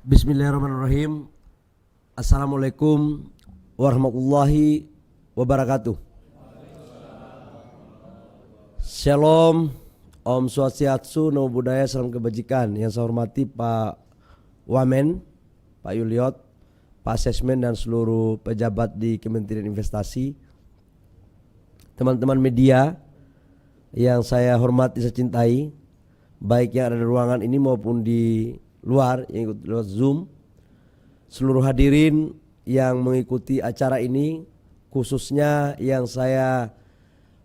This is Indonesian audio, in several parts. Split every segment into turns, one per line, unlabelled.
Bismillahirrahmanirrahim. Assalamualaikum warahmatullahi wabarakatuh. Shalom, Om Swastiastu, Namo Buddhaya, Salam Kebajikan. Yang saya hormati Pak Wamen, Pak Yuliot, Pak Sesmen dan seluruh pejabat di Kementerian Investasi, teman-teman media yang saya hormati, saya cintai, baik yang ada di ruangan ini maupun di luar yang ikut lewat Zoom, seluruh hadirin yang mengikuti acara ini, khususnya yang saya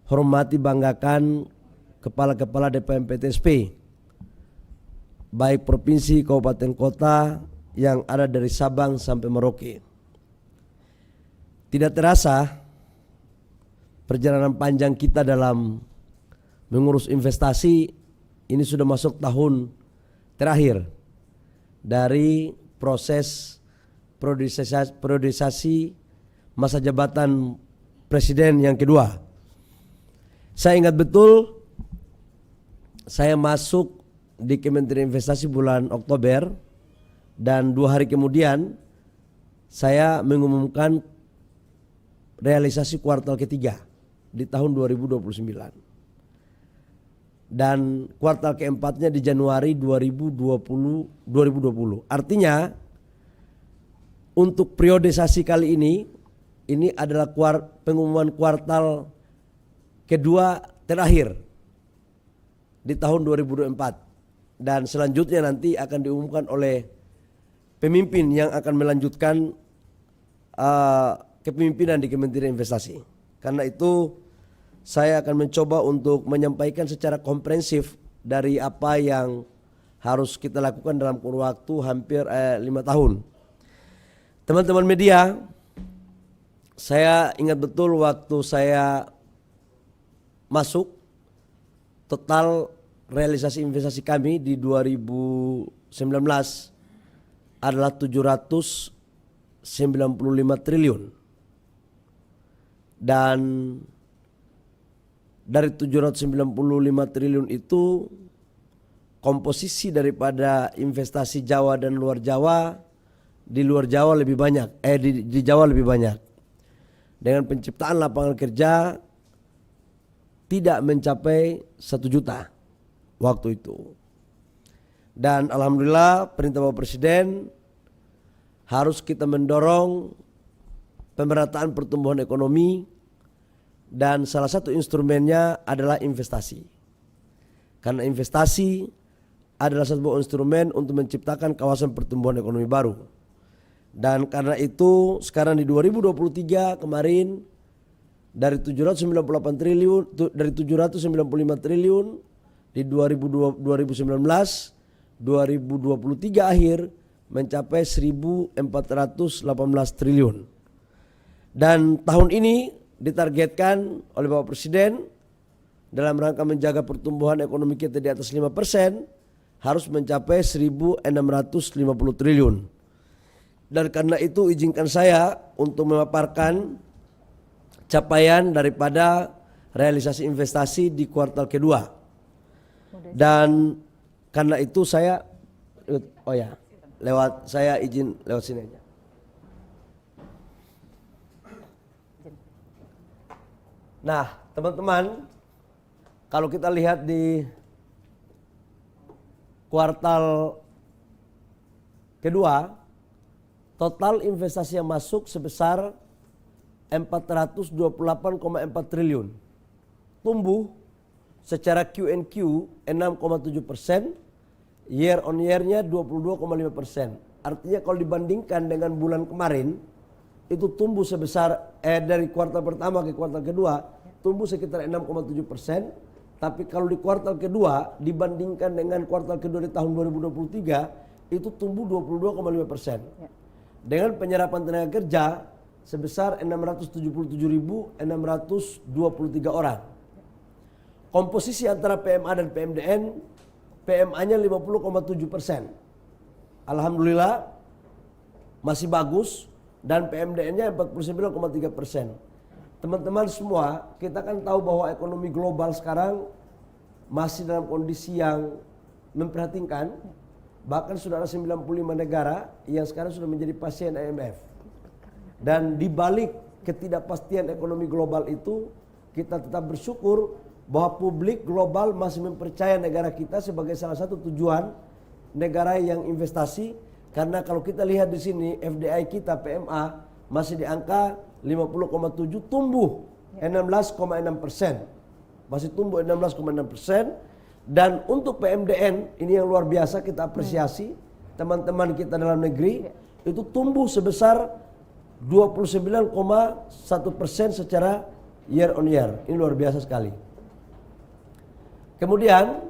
hormati, banggakan kepala-kepala DPM PTSP baik provinsi, kabupaten, kota yang ada dari Sabang sampai Merauke. Tidak terasa perjalanan panjang kita dalam mengurus investasi ini sudah masuk tahun terakhir dari proses priorisasi masa jabatan presiden yang kedua. Saya ingat betul saya masuk di Kementerian Investasi bulan Oktober dan 2 hari kemudian saya mengumumkan realisasi kuartal ketiga di tahun 2029. Dan kuartal keempatnya di Januari 2020. Artinya untuk priorisasi kali ini adalah pengumuman kuartal kedua terakhir di tahun 2024. Dan selanjutnya nanti akan diumumkan oleh pemimpin yang akan melanjutkan kepemimpinan di Kementerian Investasi. Karena itu saya akan mencoba untuk menyampaikan secara komprehensif dari apa yang harus kita lakukan dalam kurun waktu hampir 5 tahun. Teman-teman media, saya ingat betul waktu saya masuk, total realisasi investasi kami di 2019 adalah 795 triliun. Dan dari 795 triliun itu komposisi daripada investasi Jawa dan luar Jawa, di luar Jawa lebih banyak, di Jawa lebih banyak. Dengan penciptaan lapangan kerja tidak mencapai 1 juta waktu itu. Dan alhamdulillah perintah Bapak Presiden harus kita mendorong pemerataan pertumbuhan ekonomi. Dan salah satu instrumennya adalah investasi. Karena investasi adalah satu instrumen untuk menciptakan kawasan pertumbuhan ekonomi baru. Dan karena itu sekarang di 2023 kemarin dari 798 triliun, dari 795 triliun di 2019, 2023 akhir mencapai 1.418 triliun. Dan tahun ini ditargetkan oleh Bapak Presiden dalam rangka menjaga pertumbuhan ekonomi kita di atas 5% harus mencapai 1.650 triliun. Dan karena itu izinkan saya untuk memaparkan capaian daripada realisasi investasi di kuartal kedua. Dan karena itu saya saya izin lewat sini aja. Nah, teman-teman, kalau kita lihat di kuartal kedua, total investasi yang masuk sebesar 428,4 triliun. Tumbuh secara Q&Q 6,7%, year on year-nya 22,5%. Artinya kalau dibandingkan dengan bulan kemarin, itu tumbuh sebesar dari kuartal pertama ke kuartal kedua tumbuh sekitar 6,7%. Tapi kalau di kuartal kedua dibandingkan dengan kuartal kedua di tahun 2023 itu tumbuh 22,5%. Dengan penyerapan tenaga kerja sebesar 677.623 orang. Komposisi antara PMA dan PMDN, PMA-nya 50,7%. Alhamdulillah masih bagus. Dan PMDN-nya 49,3%. Teman-teman semua, kita kan tahu bahwa ekonomi global sekarang masih dalam kondisi yang memprihatinkan. Bahkan sudah ada 95 negara yang sekarang sudah menjadi pasien IMF. Dan di balik ketidakpastian ekonomi global itu, kita tetap bersyukur bahwa publik global masih mempercayai negara kita sebagai salah satu tujuan negara yang investasi. Karena kalau kita lihat di sini FDI kita PMA masih di angka 50,7, tumbuh 16,6%, masih tumbuh 16,6%. Dan untuk PMDN ini yang luar biasa kita apresiasi teman-teman kita dalam negeri itu tumbuh sebesar 29,1% secara year on year. Ini luar biasa sekali. Kemudian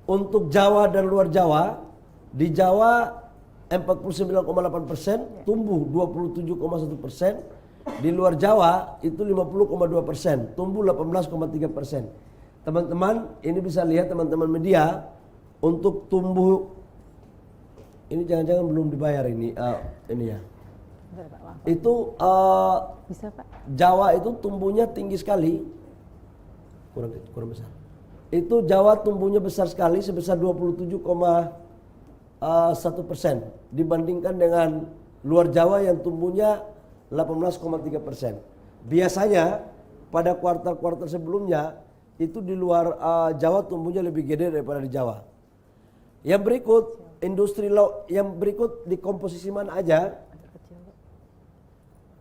untuk Jawa dan luar Jawa, di Jawa 49,8% tumbuh 27,1%, di luar Jawa itu 50,2% tumbuh 18,3%. Teman-teman ini bisa lihat teman-teman media untuk tumbuh ini jangan-jangan belum dibayar ini ya. Itu
bisa, Pak.
Jawa itu tumbuhnya tinggi sekali, kurang besar. Itu Jawa tumbuhnya besar sekali sebesar 27,1% dibandingkan dengan luar Jawa yang tumbuhnya 18,3%. Biasanya pada kuartal-kuartal sebelumnya itu di luar Jawa tumbuhnya lebih gede daripada di Jawa. Yang berikut yang berikut di komposisi mana aja?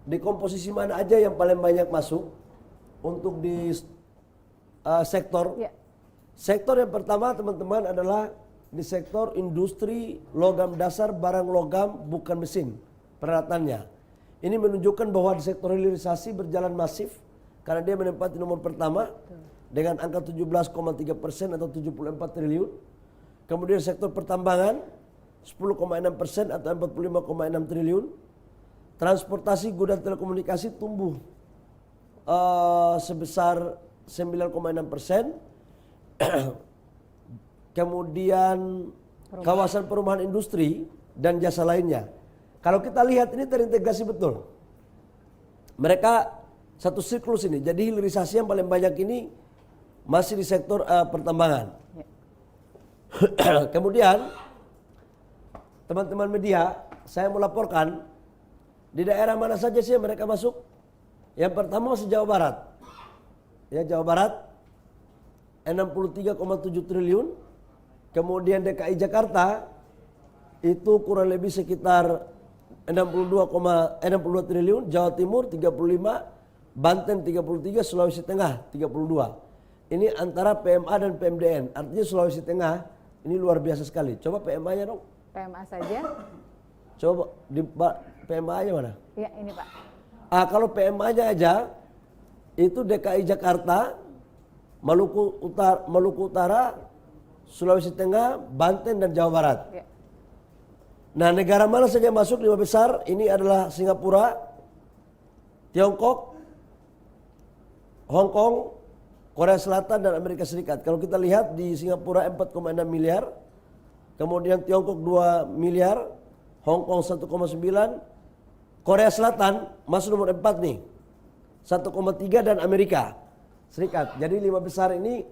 Di komposisi mana aja yang paling banyak masuk untuk di sektor? Ya. Sektor yang pertama teman-teman adalah di sektor industri logam dasar, barang logam bukan mesin peralatannya. Ini menunjukkan bahwa di sektor hilirisasi berjalan masif karena dia menempati nomor pertama dengan angka 17,3% atau 74 triliun. Kemudian sektor pertambangan 10,6% atau 45,6 triliun. Transportasi, gudang, telekomunikasi tumbuh sebesar 9,6%. Kemudian kawasan perumahan industri dan jasa lainnya. Kalau kita lihat ini terintegrasi betul. Mereka satu siklus ini. Jadi hilirisasi yang paling banyak ini masih di sektor pertambangan. Kemudian teman-teman media, saya melaporkan di daerah mana saja sih mereka masuk. Yang pertama masih Jawa Barat. Ya, Jawa Barat 63,7 triliun. Kemudian DKI Jakarta itu kurang lebih sekitar 62 triliun, Jawa Timur 35, Banten 33, Sulawesi Tengah 32. Ini antara PMA dan PMDN. Artinya Sulawesi Tengah ini luar biasa sekali. Coba PMA-nya dong.
PMA saja.
Coba di PMA-nya mana?
Iya, ini Pak.
Kalau PMA-nya aja itu DKI Jakarta, Maluku Utara, Sulawesi Tengah, Banten dan Jawa Barat. Ya. Nah, negara mana saja masuk 5 besar? Ini adalah Singapura, Tiongkok, Hong Kong, Korea Selatan dan Amerika Serikat. Kalau kita lihat di Singapura 4,6 miliar, kemudian Tiongkok 2 miliar, Hong Kong 1,9, Korea Selatan masuk nomor 4 nih, 1,3 dan Amerika Serikat. Jadi 5 besar ini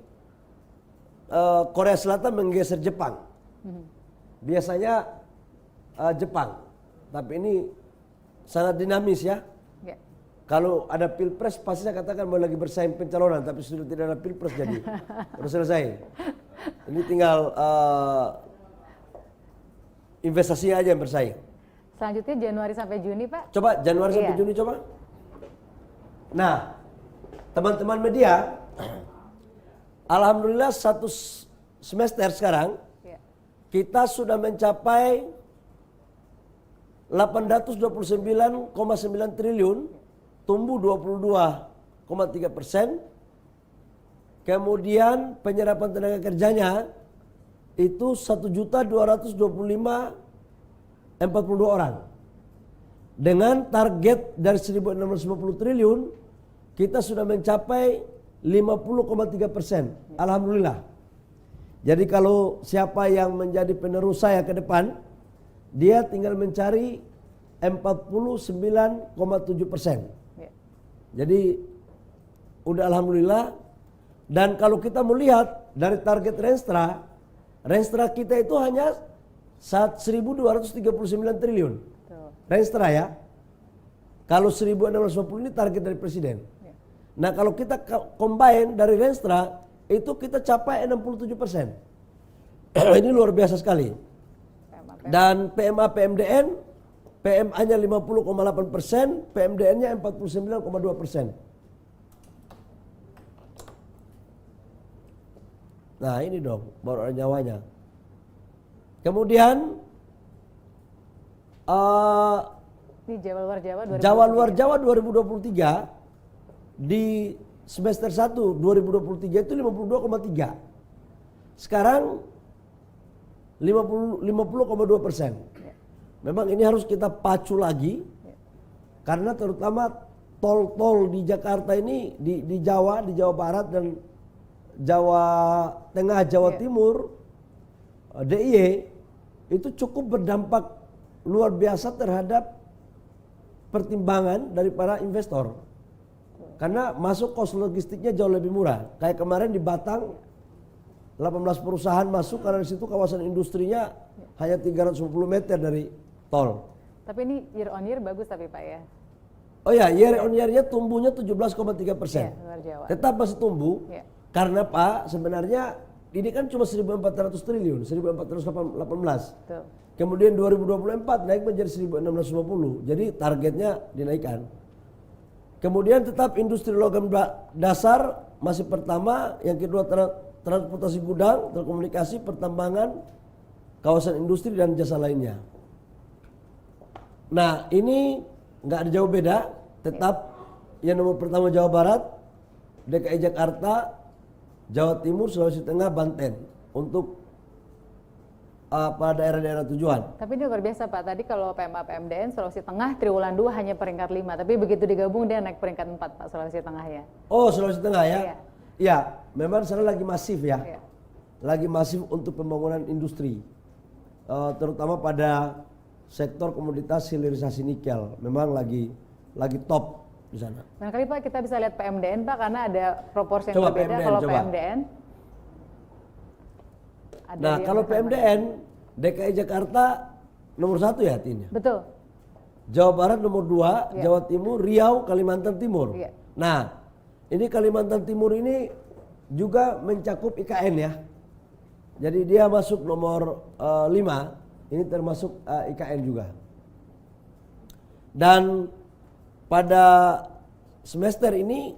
Korea Selatan menggeser Jepang. Biasanya Jepang, tapi ini sangat dinamis ya. Kalau ada pilpres pasti saya katakan mau lagi bersaing pencalonan, tapi sudah tidak ada pilpres jadi sudah selesai. Ini tinggal investasi aja yang bersaing.
Selanjutnya Januari sampai Juni Pak.
Coba Januari sampai Juni coba. Nah, teman-teman media, alhamdulillah satu semester sekarang kita sudah mencapai 829,9 triliun, tumbuh 22,3%. Kemudian penyerapan tenaga kerjanya itu 1.225.042 orang. Dengan target dari 1.650 triliun, kita sudah mencapai 50,3%. Alhamdulillah. Jadi kalau siapa yang menjadi penerus saya ke depan, dia tinggal mencari 49,7%. Jadi udah alhamdulillah. Dan kalau kita melihat dari target Renstra kita itu hanya 1.239 triliun.
Tuh.
Renstra ya. Kalau 1.650 ini target dari presiden.
Ya.
Nah kalau kita combine dari Renstra itu kita capai 67%. Ini luar biasa sekali. Dan PMA PMDN, PMA-nya 50,8%, PMDN-nya 49,2%. Nah ini dong baru ada nyawanya. Kemudian
Ini Jawa luar Jawa 2023.
Jawa luar Jawa 2023 di semester 1 2023 itu 52,3. Sekarang 50,2%.
Ya.
Memang ini harus kita pacu lagi karena terutama tol-tol di Jakarta ini di Jawa, di Jawa Barat dan Jawa Tengah, Jawa Timur, DIY itu cukup berdampak luar biasa terhadap pertimbangan dari para investor. Karena masuk kos logistiknya jauh lebih murah. Kayak kemarin di Batang 18 perusahaan masuk karena di situ kawasan industrinya hanya 350 meter dari tol.
Tapi ini year on year bagus tapi Pak ya.
Oh ya, year on year-nya tumbuhnya 17,3%.
Iya, luar Jawa.
Tetap masih tumbuh.
Iya.
Karena Pak sebenarnya ini kan cuma 1.400 triliun, 1.418.
Betul.
Kemudian 2024 naik menjadi 1.650. Jadi targetnya dinaikkan. Kemudian tetap industri logam dasar masih pertama, yang kedua transportasi gudang, telekomunikasi, pertambangan, kawasan industri dan jasa lainnya. Nah ini nggak ada jauh beda, tetap yang nomor pertama Jawa Barat, DKI Jakarta, Jawa Timur, Sulawesi Tengah, Banten untuk pada daerah-daerah tujuan.
Tapi ini luar biasa Pak, tadi kalau PMA PMDN Sulawesi Tengah triwulan 2 hanya peringkat 5, tapi begitu digabung dia naik peringkat 4 Pak Sulawesi Tengah ya.
Oh Sulawesi Tengah ya?
Iya.
Ya, memang sana lagi masif ya.
Iya.
Lagi masif untuk pembangunan industri. Terutama pada sektor komoditas hilirisasi nikel. Memang lagi top di sana.
Nah kali Pak kita bisa lihat PMDN Pak karena ada proporsi yang
Coba
berbeda.
PMDN,
Kalau
coba.
PMDN ada
Nah
di
kalau
yang pertama.
PMDN, DKI Jakarta nomor 1 ya artinya.
Betul.
Jawa Barat nomor 2,
Iya.
Jawa Timur, Riau, Kalimantan Timur.
Iya.
Nah ini Kalimantan Timur ini juga mencakup IKN ya. Jadi dia masuk nomor 5, ini termasuk IKN juga. Dan pada semester ini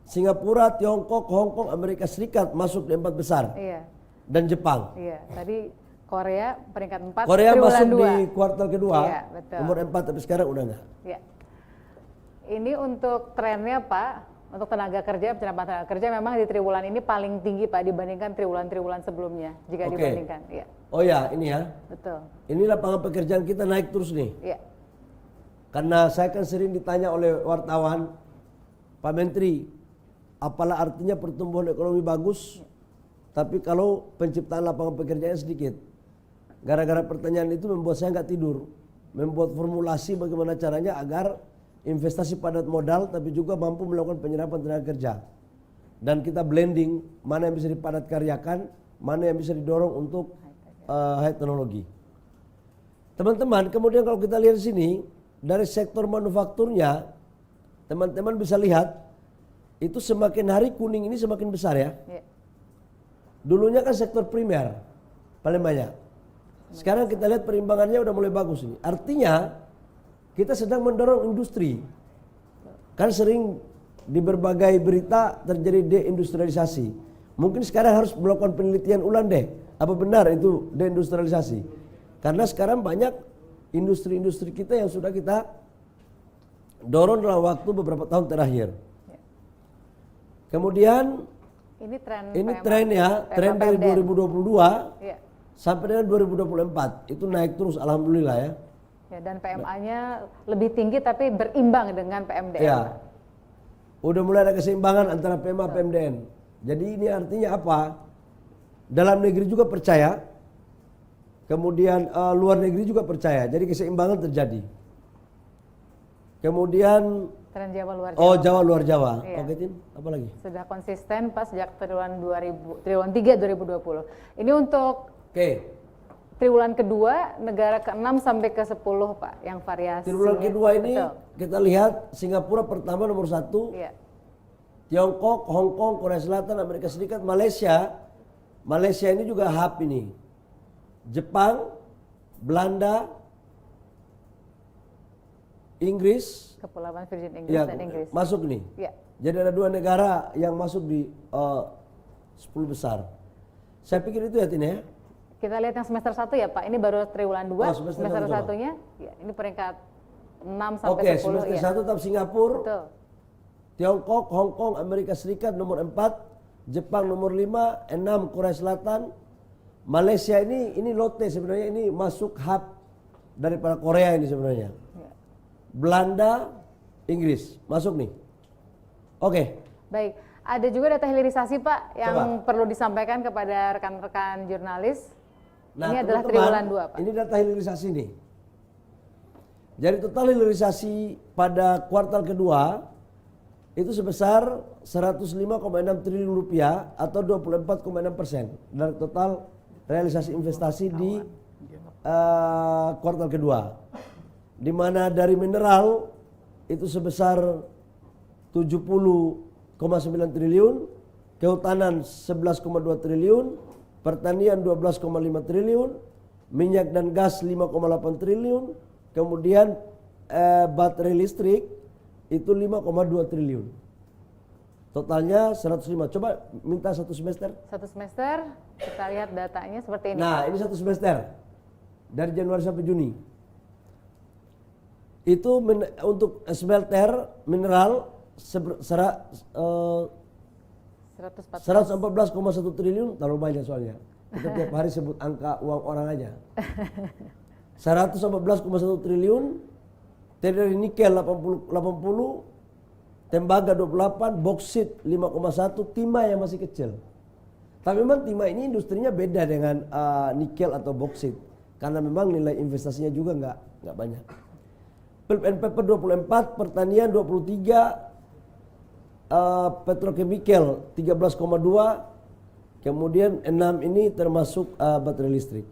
Singapura, Tiongkok, Hong Kong, Amerika Serikat masuk di 4 besar.
Iya.
Dan Jepang.
Iya. Tadi Korea peringkat 4.
Korea
triwulan
masuk
2.
di kuartal kedua,
Iya, betul.
nomor 4 tapi sekarang udah enggak.
Iya. Ini untuk trennya Pak, untuk tenaga kerja, penerapan tenaga kerja memang di triwulan ini paling tinggi Pak dibandingkan triwulan-triwulan sebelumnya jika
Oke.
dibandingkan. Iya.
Oh ya ini ya.
Betul.
Ini lapangan pekerjaan kita naik terus nih.
Iya.
Karena saya kan sering ditanya oleh wartawan, Pak Menteri, apalah artinya pertumbuhan ekonomi bagus, tapi kalau penciptaan lapangan pekerjaan sedikit. Gara-gara pertanyaan itu membuat saya nggak tidur, membuat formulasi bagaimana caranya agar investasi padat modal, tapi juga mampu melakukan penyerapan tenaga kerja. Dan kita blending mana yang bisa dipadat karyakan, mana yang bisa didorong untuk high teknologi. Teman-teman, kemudian kalau kita lihat di sini, dari sektor manufakturnya, teman-teman bisa lihat, itu semakin hari kuning ini semakin besar ya.
Iya.
Dulunya kan sektor primer, paling banyak. Sekarang kita lihat perimbangannya udah mulai bagus ini. Artinya, kita sedang mendorong industri. Kan sering di berbagai berita terjadi deindustrialisasi. Mungkin sekarang harus melakukan penelitian ulang deh. Apa benar itu deindustrialisasi? Karena sekarang banyak industri-industri kita yang sudah kita dorong dalam waktu beberapa tahun terakhir.
Ya.
Kemudian
Ini tren
ini
PMA,
tren ya,
PMA
tren dari
PMDN.
2022
Iya.
sampai dengan 2024 itu naik terus, alhamdulillah ya.
Ya, dan PMA-nya lebih tinggi tapi berimbang dengan PMDN.
Ya, udah mulai ada keseimbangan antara PMA PMDN. Jadi ini artinya apa? Dalam negeri juga percaya, kemudian luar negeri juga percaya. Jadi keseimbangan terjadi. Kemudian
Tren Jawa luar Jawa.
oh Jawa luar Jawa.
Iya.
Oke Tin, apa lagi?
Sudah konsisten Pak sejak triwulan 3 2020. Ini untuk
Oke.
triwulan kedua negara ke-6 sampai ke-10 Pak yang variasi.
Triwulan kedua ini
Betul.
kita lihat Singapura pertama nomor 1,
Iya.
Tiongkok, Hong Kong, Korea Selatan, Amerika Serikat, Malaysia. Malaysia ini juga hub ini. Jepang, Belanda, Inggris,
Kepulauan Virgin Inggris
ya
dan Inggris.
masuk nih.
Iya.
Jadi ada 2 negara yang masuk di 10 besar. Saya pikir itu ya Tina ya.
Kita lihat yang semester 1 ya Pak. Ini baru triwulan 2.
Oh, semester
semester
satu, coba.
1-nya ya, ini peringkat 6 sampai
Oke,
10
semester
ya.
1 tetap Singapura,
Betul.
Tiongkok, Hong Kong, Amerika Serikat nomor 4, Jepang nomor 5, 6 Korea Selatan, Malaysia ini lote sebenarnya, ini masuk hub daripada Korea ini sebenarnya.
Ya.
Belanda, Inggris masuk nih. Oke.
Baik, ada juga data hilirisasi Pak yang
Coba.
perlu disampaikan kepada rekan-rekan jurnalis.
Nah,
Ini adalah
teman-teman,
triwulan 2 Pak.
Ini data hilirisasi nih. Jadi total hilirisasi pada kuartal kedua itu sebesar 105,6 triliun rupiah atau 24,6% dari total realisasi investasi di kuartal kedua. Di mana dari mineral itu sebesar 70,9 triliun, kehutanan 11,2 triliun, pertanian 12,5 triliun, minyak dan gas 5,8 triliun, kemudian baterai listrik itu 5,2 triliun. Totalnya 105. Coba minta satu semester.
Satu semester, kita lihat datanya seperti ini.
Nah, ini satu semester. Dari Januari sampai Juni. Itu untuk smelter mineral 114,1 triliun, terlalu banyak soalnya. Kita tiap hari sebut angka uang orang aja. 114,1 triliun, dari nikel 80, tembaga 28, boksit 5,1, timah yang masih kecil. Tapi memang timah ini industrinya beda dengan nikel atau boksit, karena memang nilai investasinya juga nggak banyak. Pulp and paper 24, pertanian 23, petrochemical 13,2, kemudian 6 ini termasuk baterai listrik.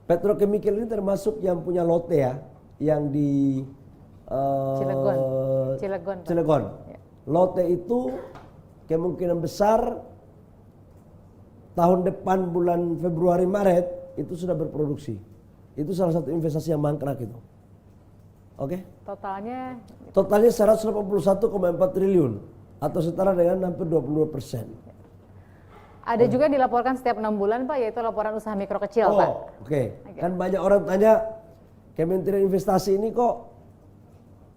Petrochemical ini termasuk yang punya lote ya, yang di
Cilegon. Pak.
Cilegon.
Ya.
Lote itu kemungkinan besar tahun depan bulan Februari Maret itu sudah berproduksi. Itu salah satu investasi yang mangkrak itu. Oke?
Totalnya
Totalnya 181,4 triliun atau setara dengan hampir 22%.
ada juga dilaporkan setiap 6 bulan Pak, yaitu laporan usaha mikro kecil Pak.
Oke. Kan banyak orang tanya, Kementerian Investasi ini kok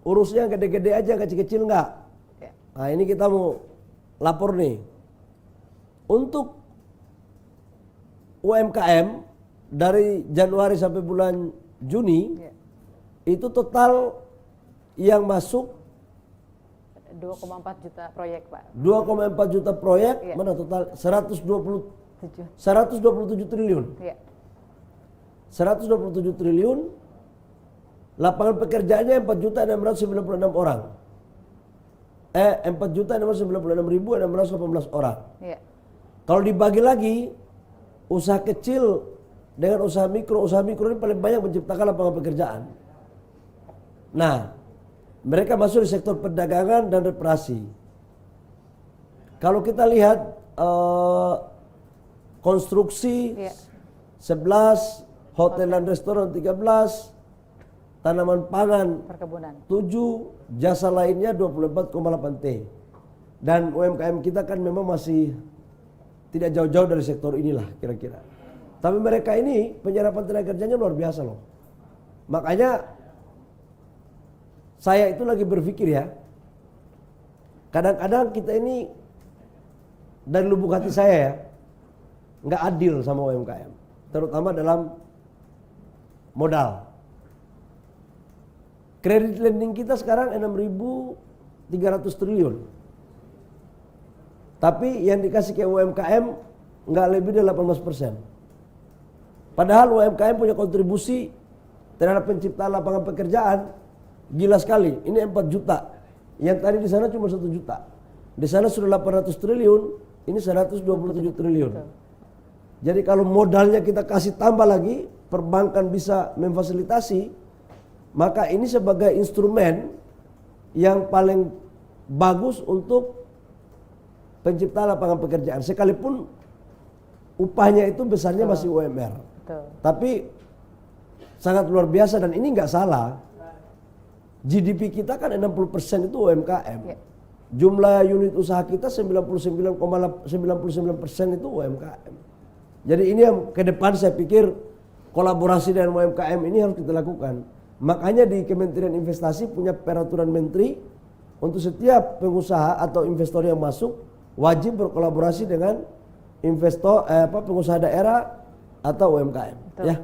urusnya gede-gede aja, kecil-kecil enggak?
Ya.
Nah, ini kita mau lapor nih. Untuk UMKM dari Januari sampai bulan Juni
Ya.
itu total yang masuk
2,4 juta proyek Pak.
2,4 juta proyek,
Ya.
mana total
7.
127 triliun.
Ya.
127 triliun, lapangan pekerjaannya 4.696 orang. 4.696.618 orang.
Ya.
Kalau dibagi lagi, usaha kecil dengan usaha mikro ini paling banyak menciptakan lapangan pekerjaan. Nah, mereka masuk di sektor perdagangan dan reparasi. Kalau kita lihat konstruksi
Ya.
11, hotel dan restoran 13, tanaman pangan
Perkebunan.
7, jasa lainnya 24,8 T. Dan UMKM kita kan memang masih tidak jauh-jauh dari sektor inilah kira-kira. Tapi mereka ini penyerapan tenaga kerjanya luar biasa loh. Makanya saya itu lagi berpikir ya, kadang-kadang kita ini dari lubuk hati saya ya, nggak adil sama UMKM, terutama dalam modal. Kredit lending kita sekarang 6.300 triliun. Tapi yang dikasih ke UMKM nggak lebih dari 18%. Padahal UMKM punya kontribusi terhadap penciptaan lapangan pekerjaan gila sekali. Ini 4 juta. Yang tadi di sana cuma 1 juta. Di sana sudah 800 triliun, ini 127 triliun. Jadi kalau modalnya kita kasih tambah lagi, perbankan bisa memfasilitasi, maka ini sebagai instrumen yang paling bagus untuk pencipta lapangan pekerjaan. Sekalipun upahnya itu besarnya masih UMR.
Betul.
Tapi sangat luar biasa dan ini nggak salah. GDP kita kan 60% itu UMKM.
Ya.
Jumlah unit usaha kita 99,99% itu UMKM. Jadi ini yang ke depan saya pikir kolaborasi dengan UMKM ini harus kita lakukan. Makanya di Kementerian Investasi punya peraturan menteri untuk setiap pengusaha atau investor yang masuk wajib berkolaborasi dengan investor pengusaha daerah atau UMKM.
Betul.
Ya.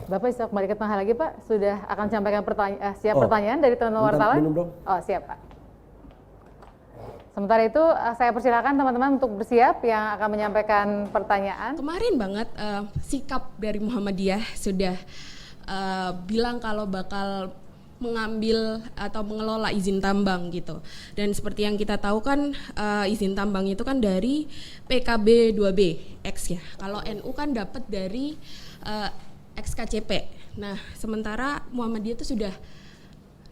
Bapak bisa kembali ke tengah lagi Pak, sudah akan sampaikan
Oh,
pertanyaan dari teman-teman
minta
wartawan.
minum dong.
Oh siap Pak. Sementara itu saya persilakan teman-teman untuk bersiap yang akan menyampaikan pertanyaan.
Kemarin banget sikap dari Muhammadiyah sudah bilang kalau bakal mengambil atau mengelola izin tambang gitu. Dan seperti yang kita tahu kan izin tambang itu kan dari PKB 2B X ya. Kalau NU kan dapat dari XKCP. Nah, sementara Muhammadiyah itu sudah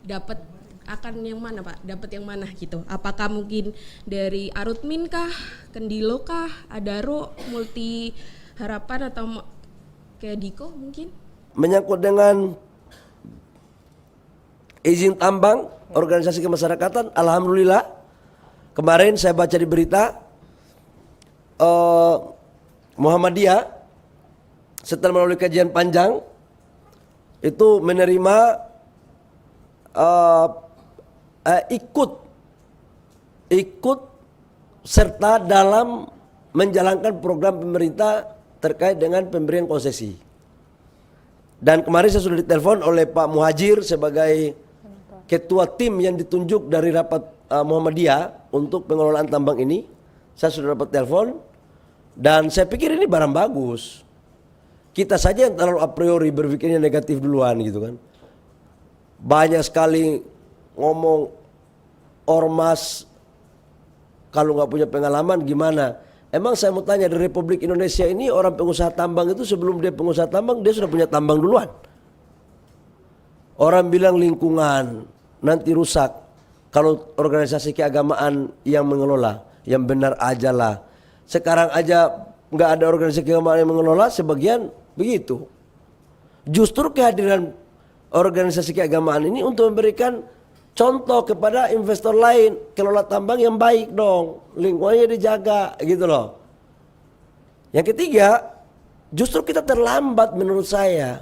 dapat akan yang mana Pak? Dapat yang mana gitu? Apakah mungkin dari Arutmin kah, Kendilo kah, Adaro, Multi Harapan atau kayak Diko mungkin?
Menyangkut dengan izin tambang organisasi kemasyarakatan, alhamdulillah kemarin saya baca di berita Muhammadiyah setelah melalui kajian panjang itu menerima ikut serta dalam menjalankan program pemerintah terkait dengan pemberian konsesi. Dan kemarin saya sudah ditelepon oleh Pak Muhajir sebagai ketua tim yang ditunjuk dari rapat Muhammadiyah untuk pengelolaan tambang ini. Saya sudah dapat telepon dan saya pikir ini barang bagus. Kita saja yang terlalu a priori berpikirnya negatif duluan gitu kan. Banyak sekali ngomong ormas kalau nggak punya pengalaman gimana. Emang saya mau tanya, di Republik Indonesia ini orang pengusaha tambang itu sebelum dia pengusaha tambang dia sudah punya tambang duluan. Orang bilang lingkungan nanti rusak kalau organisasi keagamaan yang mengelola, yang benar aja lah. Sekarang aja nggak ada organisasi keagamaan yang mengelola, sebagian begitu. Justru kehadiran organisasi keagamaan ini untuk memberikan contoh kepada investor lain, kelola tambang yang baik dong, lingkungannya dijaga gitu loh. Yang ketiga, justru kita terlambat menurut saya.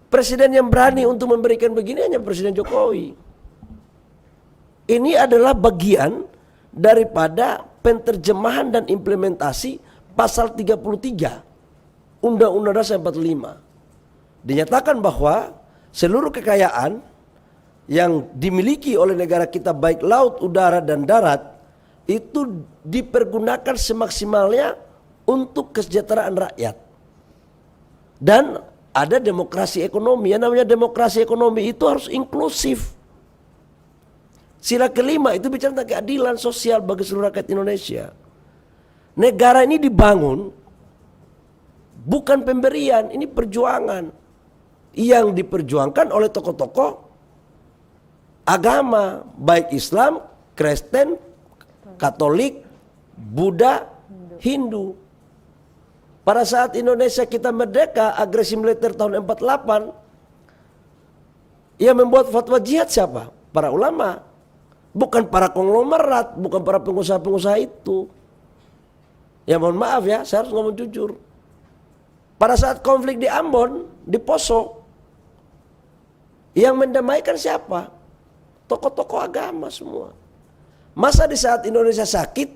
Presiden yang berani untuk memberikan begini hanya Presiden Jokowi. Ini adalah bagian daripada penterjemahan dan implementasi pasal 33 Undang-Undang Dasar 45. Dinyatakan bahwa seluruh kekayaan yang dimiliki oleh negara kita baik laut, udara dan darat itu dipergunakan semaksimalnya untuk kesejahteraan rakyat. Dan ada demokrasi ekonomi. Yang namanya demokrasi ekonomi itu harus inklusif. Sila kelima itu bicara tentang keadilan sosial bagi seluruh rakyat Indonesia. Negara ini dibangun bukan pemberian, ini perjuangan yang diperjuangkan oleh tokoh-tokoh agama, baik Islam, Kristen, Katolik, Buddha, Hindu. Pada saat Indonesia kita merdeka, agresi militer tahun 48, yang membuat fatwa jihad siapa? Para ulama. Bukan para konglomerat, bukan para pengusaha-pengusaha itu. Ya mohon maaf ya, saya harus ngomong jujur. Pada saat konflik di Ambon, di Poso, yang mendamaikan siapa? Tokoh-tokoh agama semua. Masa di saat Indonesia sakit,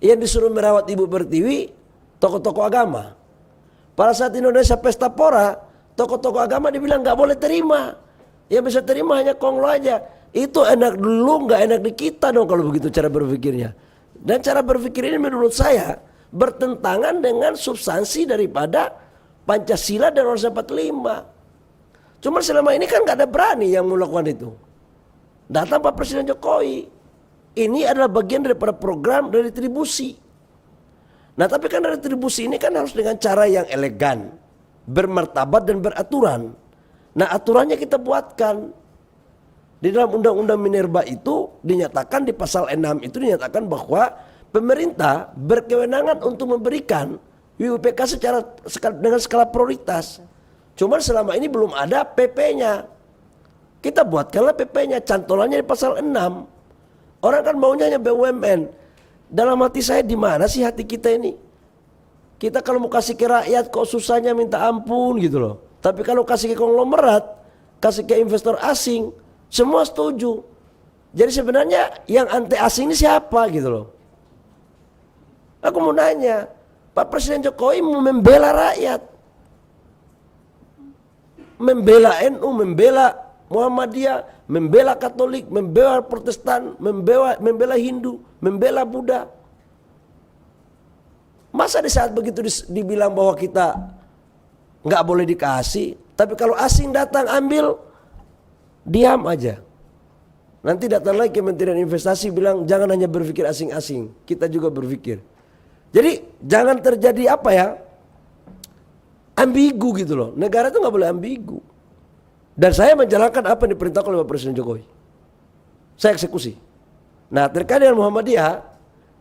yang disuruh merawat Ibu Pertiwi, tokoh-tokoh agama. Pada saat Indonesia pesta pora, tokoh-tokoh agama dibilang nggak boleh terima. Yang bisa terima hanya konglo aja. Itu enak dulu, nggak enak di kita dong kalau begitu cara berpikirnya. Dan cara berpikir ini menurut saya bertentangan dengan substansi daripada Pancasila dan Undang-Undang 45. Cuma selama ini kan nggak ada berani yang melakukan itu. Datang Pak Presiden Jokowi. Ini adalah bagian daripada program retribusi. Nah tapi kan retribusi ini kan harus dengan cara yang elegan, bermartabat dan beraturan. Nah aturannya kita buatkan. Di dalam Undang-Undang Minerba itu dinyatakan di pasal 6 itu dinyatakan bahwa pemerintah berkewenangan untuk memberikan WUPK dengan skala prioritas. Cuman selama ini belum ada PP-nya. Kita buatkanlah PP-nya, cantolannya di pasal 6. Orang kan maunya hanya BUMN. Dalam hati saya di mana sih hati kita ini? Kita kalau mau kasih ke rakyat kok susahnya minta ampun gitu loh. Tapi kalau kasih ke konglomerat, kasih ke investor asing, semua setuju. Jadi sebenarnya yang anti asing ini siapa gitu loh. Aku mau nanya, Pak Presiden Jokowi mau membela rakyat, membela NU, membela Muhammadiyah, membela Katolik, membela Protestan, membela Hindu, membela Buddha. Masa di saat begitu dibilang bahwa kita nggak boleh dikasih, tapi kalau asing datang ambil, diam aja. Nanti datang lagi Kementerian Investasi bilang jangan hanya berpikir asing-asing, kita juga berpikir. Jadi jangan terjadi apa ya, ambigu gitu loh. Negara itu nggak boleh ambigu. Dan saya menjalankan apa yang diperintahkan oleh Pak Presiden Jokowi. Saya eksekusi. Nah terkait dengan Muhammadiyah,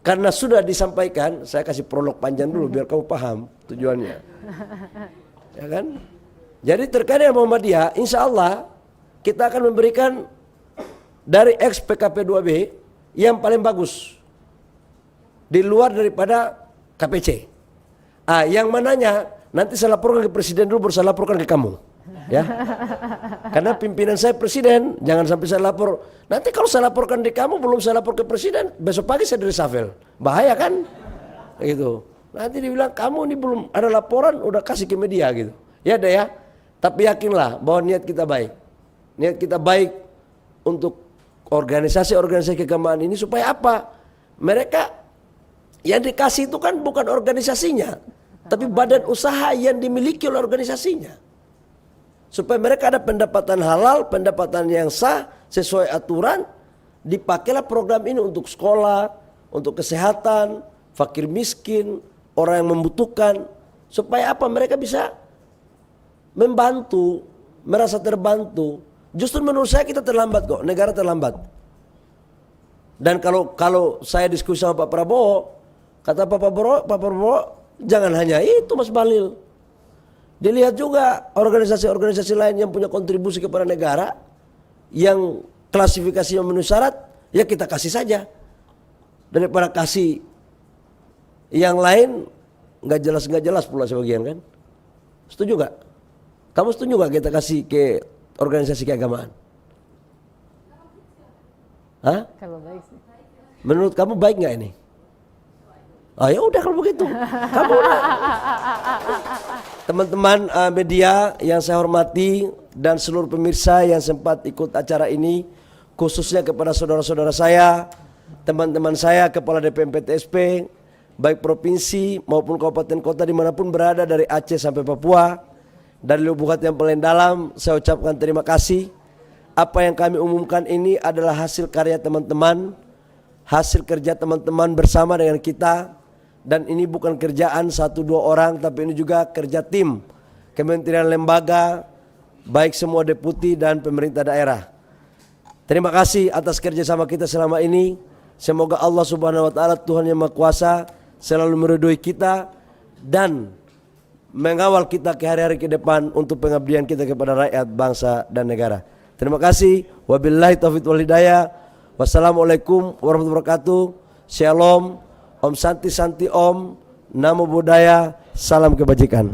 karena sudah disampaikan, saya kasih prolog panjang dulu biar kamu paham tujuannya. Ya kan? Jadi terkait dengan Muhammadiyah, insya Allah kita akan memberikan dari ex PKP 2B yang paling bagus. Di luar daripada KPC. Yang mananya nanti saya laporkan ke Presiden dulu, baru saya laporkan ke kamu. Ya, karena pimpinan saya Presiden, jangan sampai saya lapor. Nanti kalau saya laporkan di kamu, belum saya lapor ke Presiden, besok pagi saya reshuffle. Bahaya kan? Gitu. Nanti dibilang kamu ini belum ada laporan, udah kasih ke media gitu. Ya deh ya. Tapi yakinlah bahwa niat kita baik. Niat kita baik untuk organisasi-organisasi keagamaan ini supaya apa? Mereka yang dikasih itu kan bukan organisasinya, tapi badan usaha yang dimiliki oleh organisasinya. Supaya mereka ada pendapatan halal, pendapatan yang sah, sesuai aturan, dipakailah program ini untuk sekolah, untuk kesehatan, fakir miskin, orang yang membutuhkan. Supaya apa? Mereka bisa membantu, merasa terbantu. Justru menurut saya kita terlambat kok, negara terlambat. Dan kalau saya diskusi sama Pak Prabowo, kata Pak Prabowo, jangan hanya itu Mas Bahlil. Dilihat juga organisasi-organisasi lain yang punya kontribusi kepada negara, yang klasifikasinya memenuhi syarat, ya kita kasih saja. Daripada kasih yang lain nggak jelas pula sebagian kan. Setuju gak? Kamu setuju gak kita kasih ke organisasi keagamaan? Hah?
Kalau baik sih.
Menurut kamu baik nggak ini? Ya udah kalau begitu. Kamu teman-teman media yang saya hormati dan seluruh pemirsa yang sempat ikut acara ini, khususnya kepada saudara-saudara saya, teman-teman saya kepala DPMPTSP, baik provinsi maupun kabupaten kota dimanapun berada dari Aceh sampai Papua, dari lubuk hati yang paling dalam, saya ucapkan terima kasih. Apa yang kami umumkan ini adalah hasil karya teman-teman, hasil kerja teman-teman bersama dengan kita. Dan ini bukan kerjaan 1-2 orang, tapi ini juga kerja tim kementerian lembaga, baik semua deputi dan pemerintah daerah. Terima kasih atas kerjasama kita selama ini. Semoga Allah Subhanahu wa Ta'ala, Tuhan yang Maha Kuasa, selalu meridhoi kita dan mengawal kita ke hari-hari ke depan untuk pengabdian kita kepada rakyat, bangsa dan negara. Terima kasih. Wabillahi taufiq wal hidayah. Wassalamualaikum warahmatullahi wabarakatuh. Shalom. Om Santi Santi Om, Namo Buddhaya, salam kebajikan.